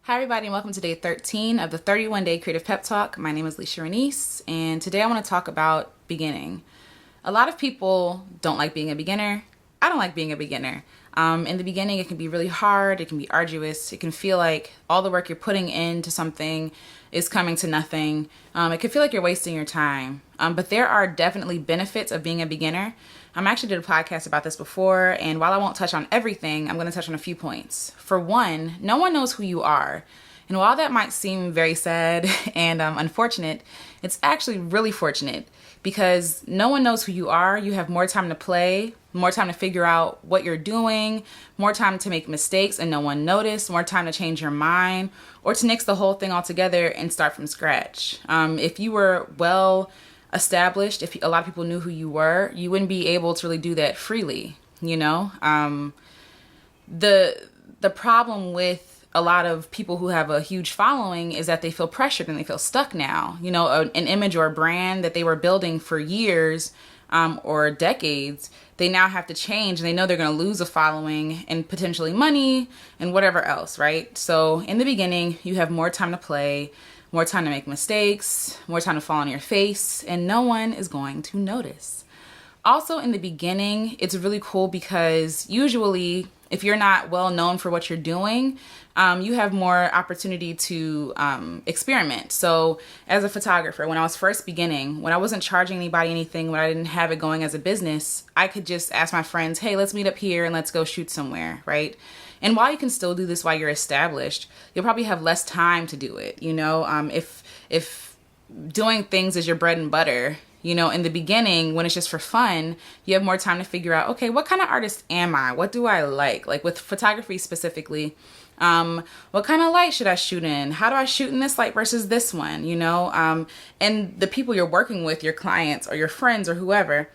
Hi everybody and welcome to day 13 of the 31-day creative pep talk. My name is Alecia Renece and today I want to talk about beginning. A lot of people don't like being a beginner. I don't like being a beginner. In the beginning it can be really hard, it can be arduous, it can feel like all the work you're putting into something is coming to nothing. It can feel like you're wasting your time. But there are definitely benefits of being a beginner. I actually did a podcast about this before, and while I won't touch on everything, I'm going to touch on a few points. For one, no one knows who you are. And while that might seem very sad and unfortunate, it's actually really fortunate because no one knows who you are. You have more time to play, more time to figure out what you're doing, more time to make mistakes and no one notice, more time to change your mind, or to nix the whole thing altogether and start from scratch. If you were well established, if a lot of people knew who you were, you wouldn't be able to really do that freely, you know? The problem with a lot of people who have a huge following is that they feel pressured and they feel stuck now. You know, an image or a brand that they were building for years or decades, they now have to change and they know they're going to lose a following and potentially money and whatever else, right? So in the beginning, you have more time to play, more time to make mistakes, more time to fall on your face, and no one is going to notice. Also, in the beginning, it's really cool because usually if you're not well known for what you're doing, you have more opportunity to experiment. So as a photographer, when I was first beginning, when I wasn't charging anybody anything, when I didn't have it going as a business, I could just ask my friends, hey, let's meet up here and let's go shoot somewhere, right? And while you can still do this while you're established, you'll probably have less time to do it. You know, if doing things is your bread and butter, you know, in the beginning, when it's just for fun, you have more time to figure out, okay, what kind of artist am I? What do I like? Like with photography specifically, what kind of light should I shoot in? How do I shoot in this light versus this one? You know, and the people you're working with, your clients or your friends or whoever,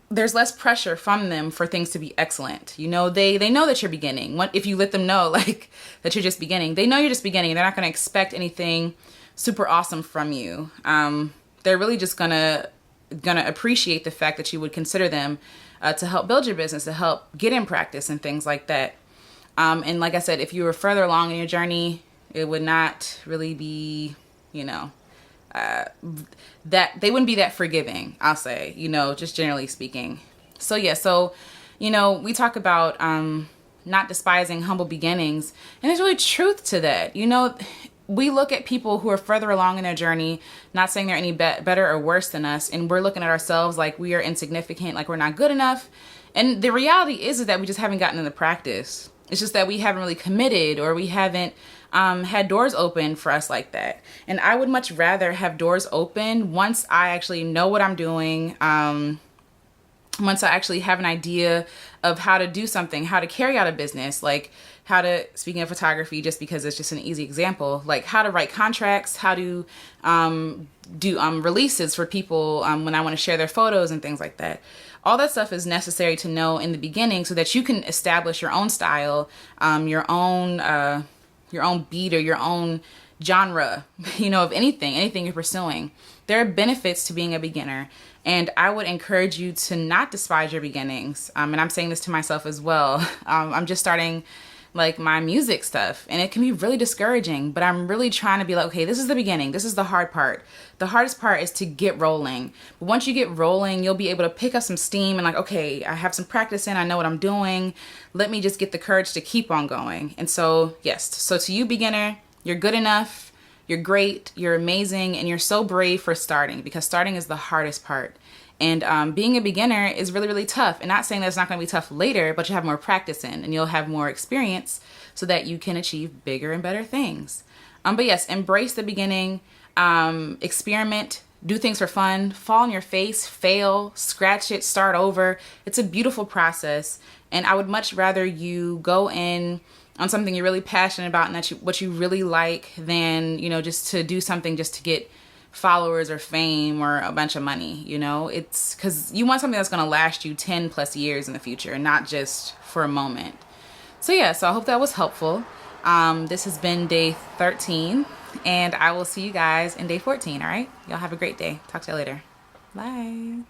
there's less pressure from them for things to be excellent. You know, they know that you're beginning. If you let them know like that you're just beginning, they know you're just beginning. They're not going to expect anything super awesome from you. They're really just gonna appreciate the fact that you would consider them to help build your business, to help get in practice and things like that. And like I said, if you were further along in your journey, it would not really be, you know, that they wouldn't be that forgiving, I'll say, you know, just generally speaking. So yeah, so, you know, we talk about not despising humble beginnings, and there's really truth to that. You know, we look at people who are further along in their journey, not saying they're any better or worse than us, and we're looking at ourselves like we are insignificant, like we're not good enough. And the reality is that we just haven't gotten into practice. It's just that we haven't really committed, or we haven't had doors open for us like that. And I would much rather have doors open once I actually know what I'm doing, once I actually have an idea of how to do something, how to carry out a business, like how to, speaking of photography, just because it's just an easy example, like how to write contracts, how to do releases for people when I want to share their photos and things like that. All that stuff is necessary to know in the beginning so that you can establish your own style, your own beat or your own genre, you know, of anything you're pursuing. There are benefits to being a beginner, and I would encourage you to not despise your beginnings. And I'm saying this to myself as well. I'm just starting like my music stuff, and it can be really discouraging, but I'm really trying to be like, okay, this is the beginning. This is the hard part. The hardest part is to get rolling. But once you get rolling, you'll be able to pick up some steam and like, okay, I have some practice in, I know what I'm doing. Let me just get the courage to keep on going. And so, yes, so to you beginner, you're good enough, you're great, you're amazing, and you're so brave for starting, because starting is the hardest part. And being a beginner is really, really tough. And not saying that it's not going to be tough later, but you have more practice in and you'll have more experience so that you can achieve bigger and better things. But yes, embrace the beginning, experiment, do things for fun, fall on your face, fail, scratch it, start over. It's a beautiful process. And I would much rather you go in on something you're really passionate about and what you really like than, you know, just to do something just to get followers or fame or a bunch of money. You know, it's because you want something that's going to last you 10 plus years in the future, not just for a moment. So yeah, so I hope that was helpful. This has been day 13, and I will see you guys in day 14. All right, y'all have a great day. Talk to you later. Bye.